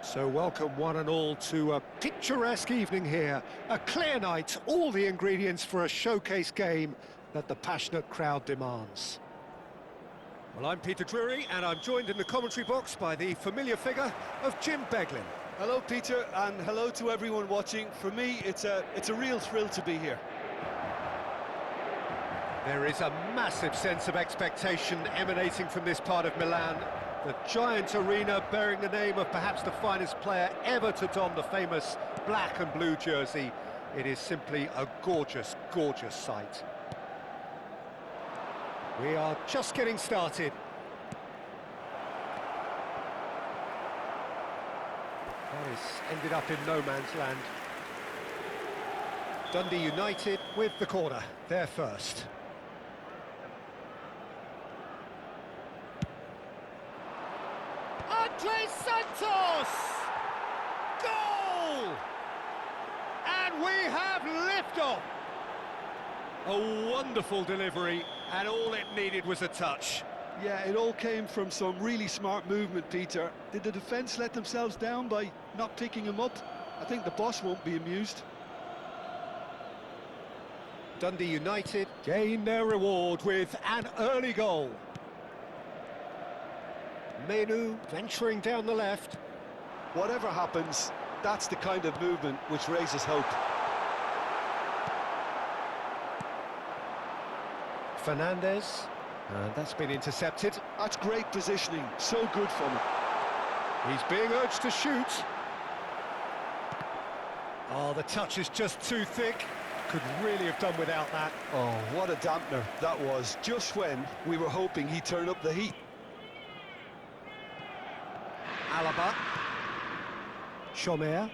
So welcome one and all to a picturesque evening here. A clear night, all the ingredients for a showcase game that the passionate crowd demands. Well, I'm Peter Drury, and I'm joined in the commentary box by the familiar figure of Jim Beglin. Hello, Peter, and hello to everyone watching. For me, it's a real thrill to be here. There is a massive sense of expectation emanating from this part of Milan. The giant arena bearing the name of perhaps the finest player ever to don the famous black and blue jersey. It is simply a gorgeous, gorgeous sight. We are just getting started. That has ended up in no man's land. Dundee United with the corner, they're first. Andres Santos! Goal! And we have liftoff! A wonderful delivery, and all it needed was a touch. Yeah, it all came from some really smart movement, Peter. Did the defence let themselves down by not picking him up? I think the boss won't be amused. Dundee United gain their reward with an early goal. Menu venturing down the left. Whatever happens, that's the kind of movement which raises hope. Fernandez, and that's been intercepted. That's great positioning, so good from him. He's being urged to shoot. Oh, the touch is just too thick. Could really have done without that. Oh, what a dampener that was, just when we were hoping he'd turn up the heat. Alaba. Chomer.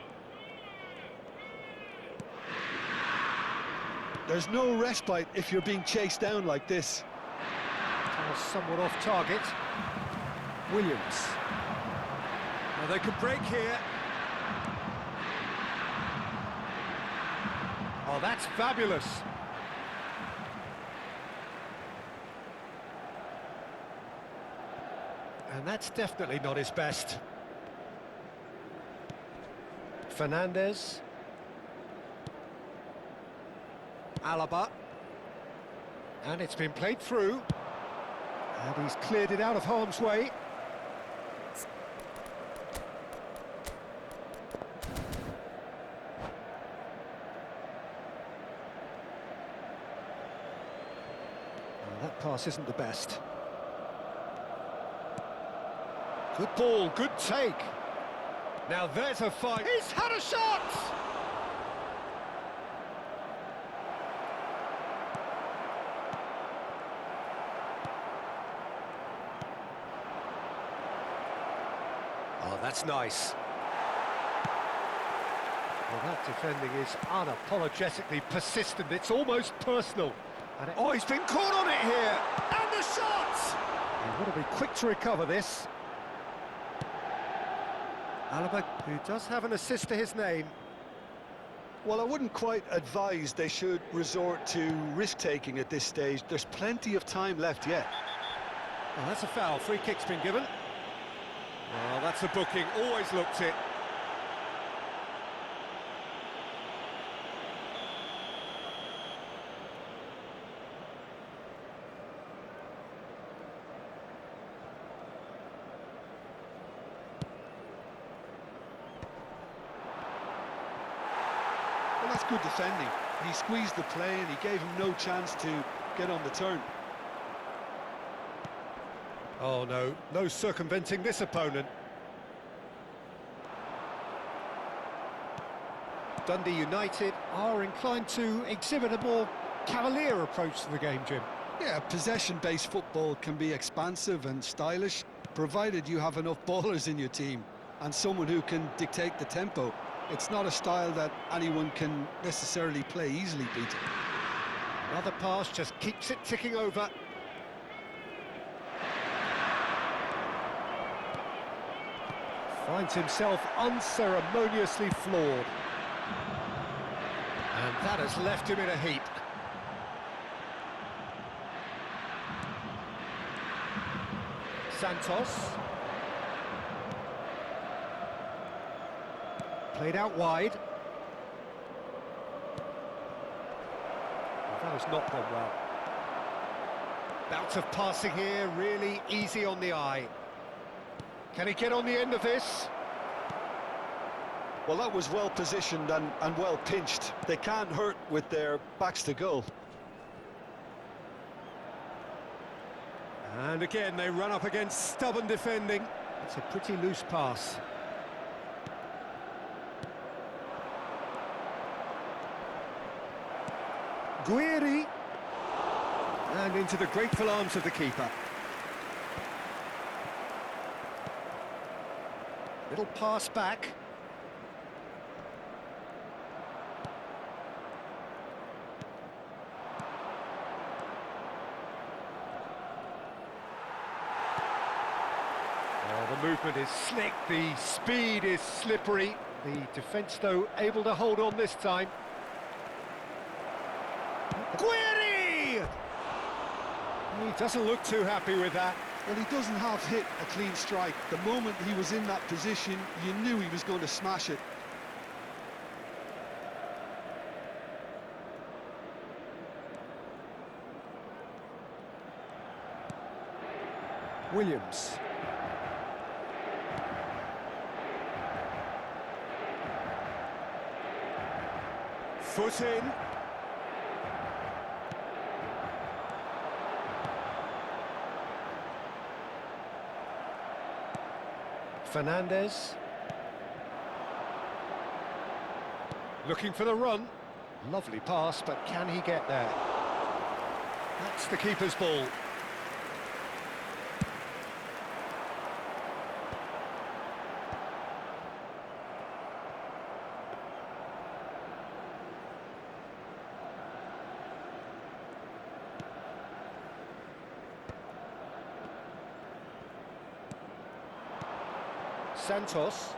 There's no respite if you're being chased down like this. Somewhat off target. Williams. Now they could break here. Oh, that's fabulous. And that's definitely not his best. Fernandez. Alaba. And it's been played through. And he's cleared it out of harm's way. Well, that pass isn't the best. Good ball, good take. Now there's a fight. He's had a shot! Oh, that's nice. Well, that defending is unapologetically persistent. It's almost personal. And oh, he's been caught on it here! And the shot! You've got to be quick to recover this. Alaba, who does have an assist to his name. Well, I wouldn't quite advise they should resort to risk-taking at this stage. There's plenty of time left yet. Oh, that's a foul. Free kick's been given. Well, that's a booking. Always looked it. Well, that's good defending. He squeezed the play and he gave him no chance to get on the turn. Oh, no circumventing this opponent. Dundee United are inclined to exhibit a more cavalier approach to the game, Jim. Yeah, possession-based football can be expansive and stylish. provided you have enough ballers in your team and someone who can dictate the tempo. It's not a style that anyone can necessarily play easily, Peter. Another pass just keeps it ticking over. Finds himself unceremoniously floored. And that has left him in a heap. Santos. Played out wide. That has not gone well. Bout of passing here, really easy on the eye. Can he get on the end of this? Well, that was well positioned and well pinched. They can't hurt with their backs to goal. And again, they run up against stubborn defending. It's a pretty loose pass. Guiri. And into the grateful arms of the keeper. Little pass back. Oh, the movement is slick, the speed is slippery. The defence, though, able to hold on this time. Guiri! He doesn't look too happy with that. Well, he doesn't have hit a clean strike. The moment he was in that position, you knew he was going to smash it. Williams. Foot in. Fernandez. Looking for the run. Lovely pass, but can he get there? That's the keeper's ball. Santos.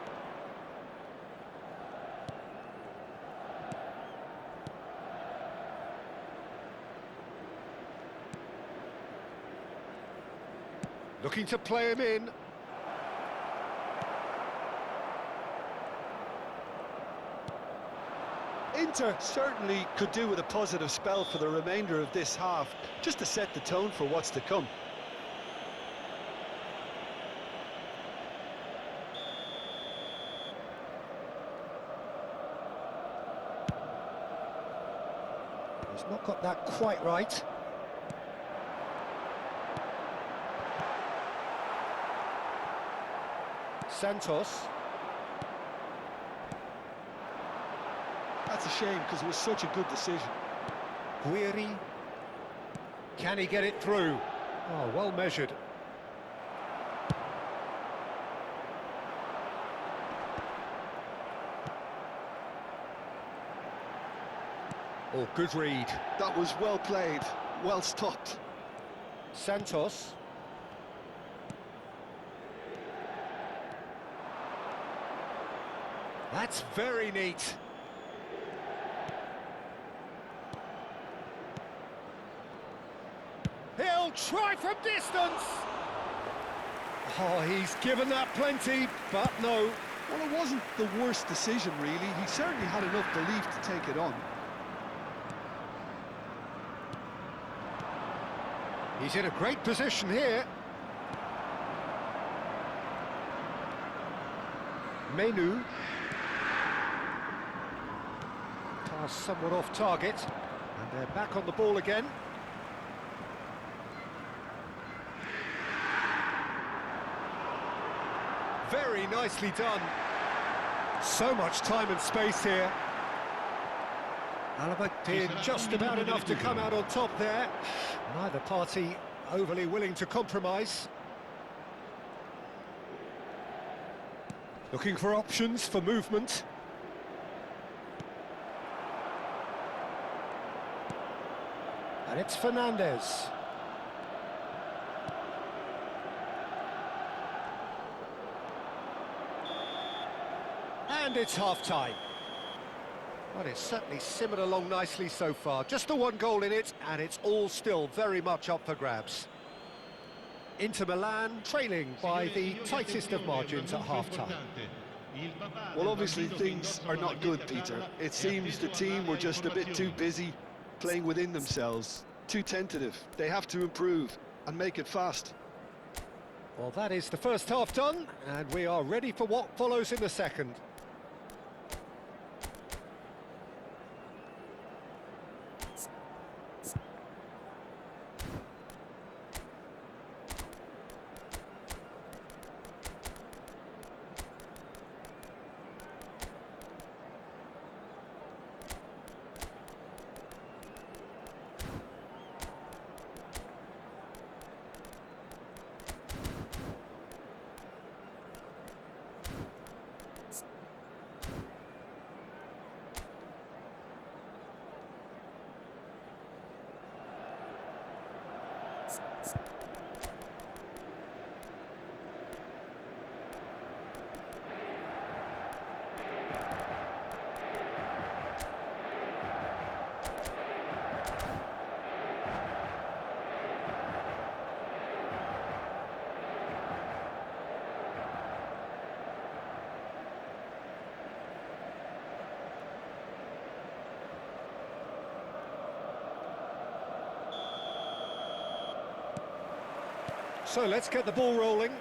Looking to play him in. Inter certainly could do with a positive spell for the remainder of this half, just to set the tone for what's to come. He's not got that quite right. Santos. That's a shame, because it was such a good decision. Guiri. Can he get it through? Oh, well measured. Oh, good read. That was well played, well stopped. Santos. That's very neat. He'll try from distance. Oh, he's given that plenty, but no. Well, it wasn't the worst decision, really. He certainly had enough belief to take it on. He's in a great position here. Menu. Pass somewhat off target. And they're back on the ball again. Very nicely done. So much time and space here. Alaba did just about enough to come out on top there. Neither party overly willing to compromise. Looking for options for movement. And it's Fernandez. And it's half-time. Well, it's certainly simmered along nicely so far. Just the one goal in it, and it's all still very much up for grabs. Inter Milan trailing by the tightest of margins at half-time. Well, obviously things are not good, Peter. It seems the team were just a bit too busy playing within themselves, too tentative. They have to improve and make it fast. Well, that is the first half done, and we are ready for what follows in the second. So let's get the ball rolling.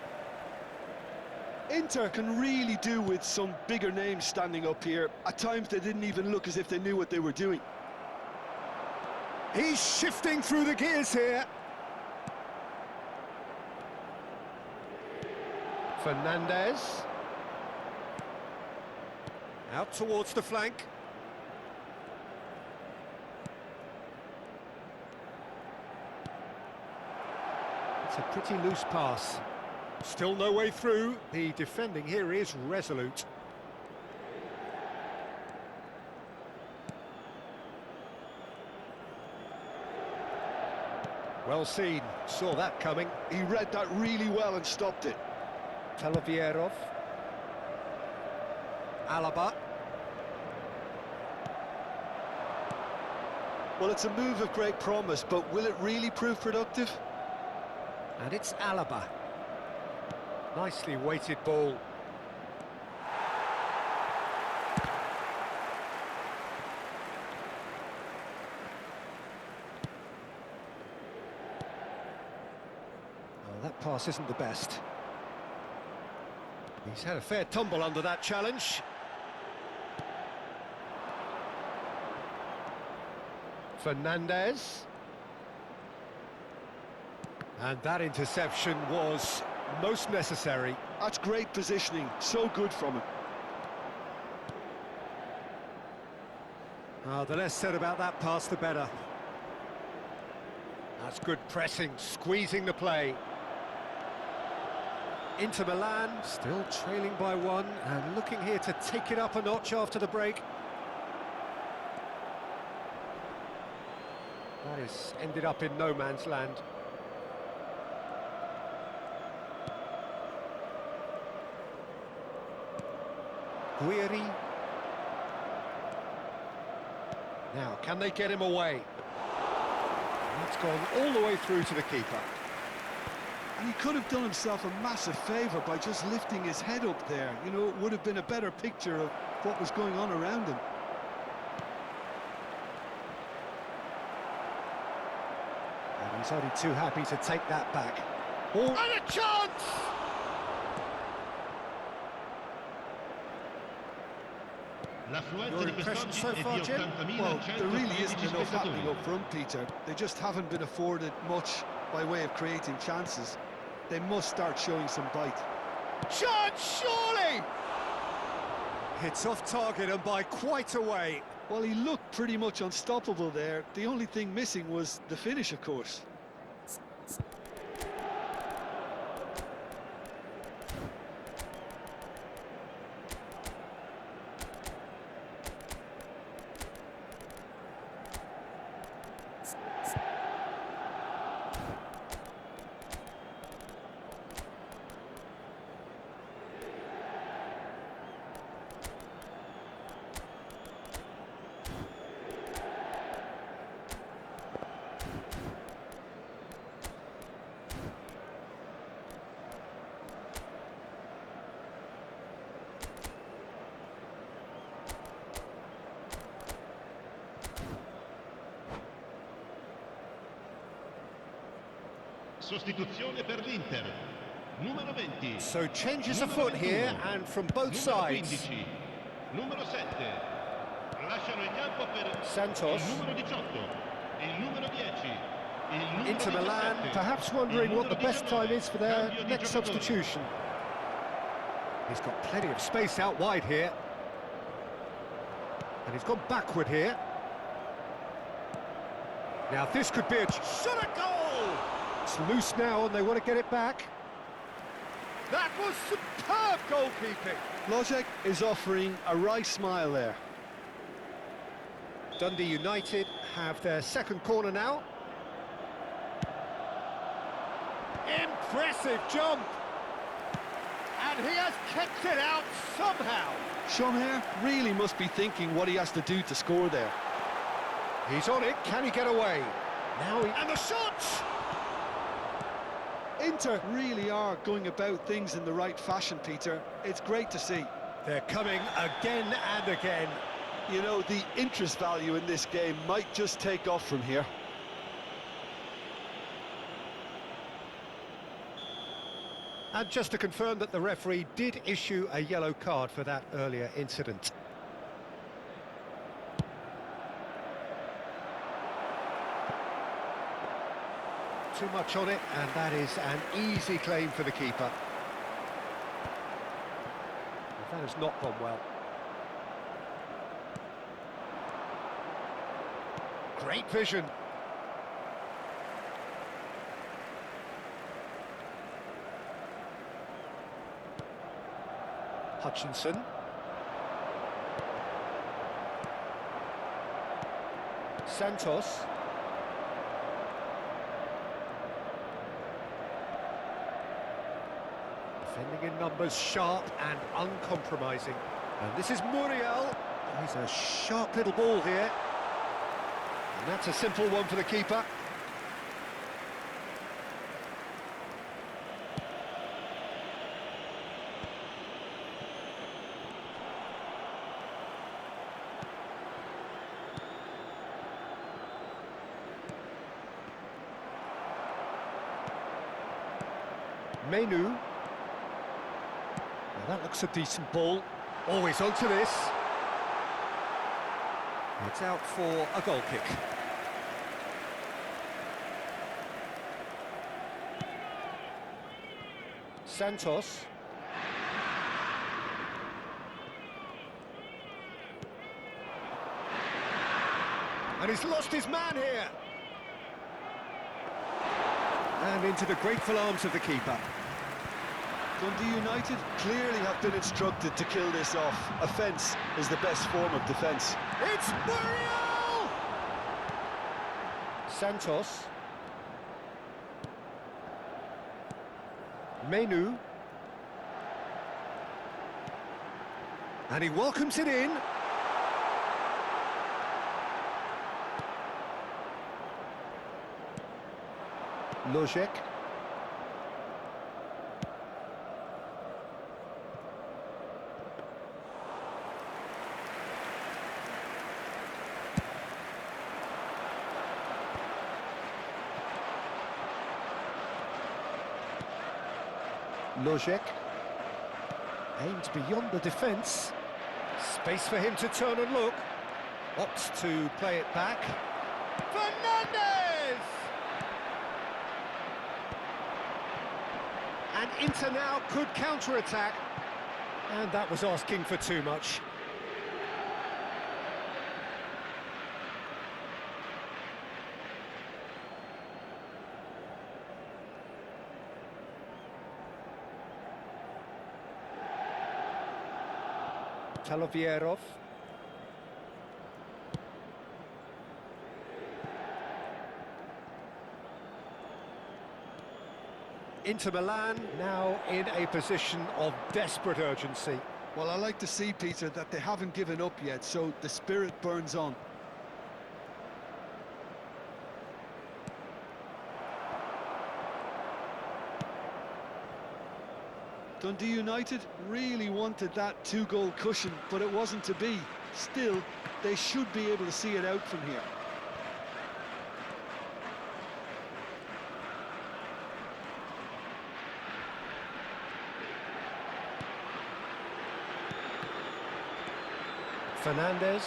Inter can really do with some bigger names standing up here. At times they didn't even look as if they knew what they were doing. He's shifting through the gears here. Fernandez. Out towards the flank. It's a pretty loose pass. Still no way through. The defending here is resolute. Well seen. Saw that coming. He read that really well and stopped it. Talavierov. Alaba. Well, it's a move of great promise, but will it really prove productive? And it's Alaba. Nicely weighted ball. Well, that pass isn't the best. He's had a fair tumble under that challenge. Fernandez. And that interception was most necessary. That's great positioning, so good from him. The less said about that pass, the better. That's good pressing, squeezing the play. Inter Milan still trailing by one and looking here to take it up a notch after the break. That has ended up in no man's land. Guiri. Now, can they get him away? That's gone all the way through to the keeper. And he could have done himself a massive favour by just lifting his head up there. You know, it would have been a better picture of what was going on around him. And he's only too happy to take that back. Oh, and a chance! Your impression so far, Jim? Well, there really isn't enough happening up front, Peter. They just haven't been afforded much by way of creating chances. They must start showing some bite. Chance, surely! It's off target and by quite a way. Well, he looked pretty much unstoppable there. The only thing missing was the finish, of course. Sostituzione per l'Inter. Numero 20. So changes Numero afoot here 21. and from both Numero sides. 15. Numero 7. Lasciano il campo per Santos. il numero 18. Il numero 10. Il numero Inter Milan, 17. perhaps wondering Il what the numero best time 19. is for their Cambio di next giocatore. substitution. He's got plenty of space out wide here. And he's gone backward here. Now this could be a shot at goal! It's loose now and they want to get it back. That was superb goalkeeping. Logic is offering a right smile there. Dundee United have their second corner now. Impressive jump! And he has kept it out somehow. Schomer really must be thinking what he has to do to score there. He's on it, can he get away? Now he... And the shot! Inter really are going about things in the right fashion, Peter. It's great to see. They're coming again and again. You know, the interest value in this game might just take off from here. And just to confirm that the referee did issue a yellow card for that earlier incident. Too much on it, and that is an easy claim for the keeper. That has not gone well. Great vision. Hutchinson. Santos. Defending in numbers, sharp and uncompromising. And this is Muriel. He's a sharp little ball here. And that's a simple one for the keeper. Menu. Now that looks a decent ball. Always onto this. It's out for a goal kick. Santos. And he's lost his man here. And into the grateful arms of the keeper. Dundee United clearly have been instructed to kill this off. Offence is the best form of defence. It's Muriel! Santos. Menu. And he welcomes it in. Logic. Logic aims beyond the defence. Space for him to turn and look. Opts to play it back. Fernandez! And Inter now could counter-attack. And that was asking for too much. Talovierov. Inter Milan now in a position of desperate urgency. Well, I like to see, Peter, that they haven't given up yet, so the spirit burns on. Dundee United really wanted that two-goal cushion, but it wasn't to be. Still, they should be able to see it out from here. Fernandez.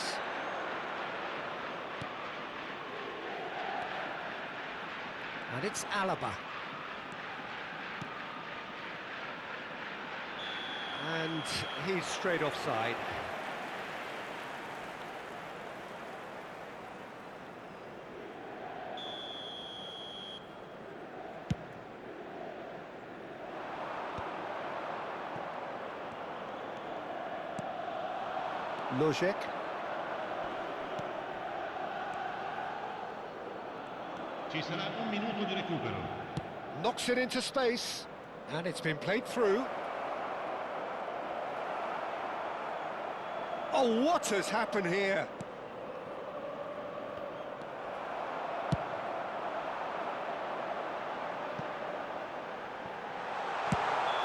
And it's Alaba. And he's straight offside. Lojek. Ci sarà un minuto di recupero. Knocks it into space. And it's been played through. Oh, what has happened here?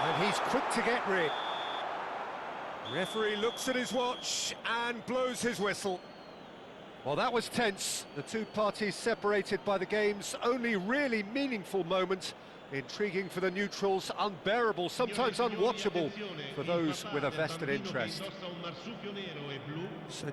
And he's quick to get rid. Referee looks at his watch and blows his whistle. Well, that was tense. The two parties separated by the game's only really meaningful moment. Intriguing for the neutrals, unbearable, sometimes unwatchable for those with a vested interest. So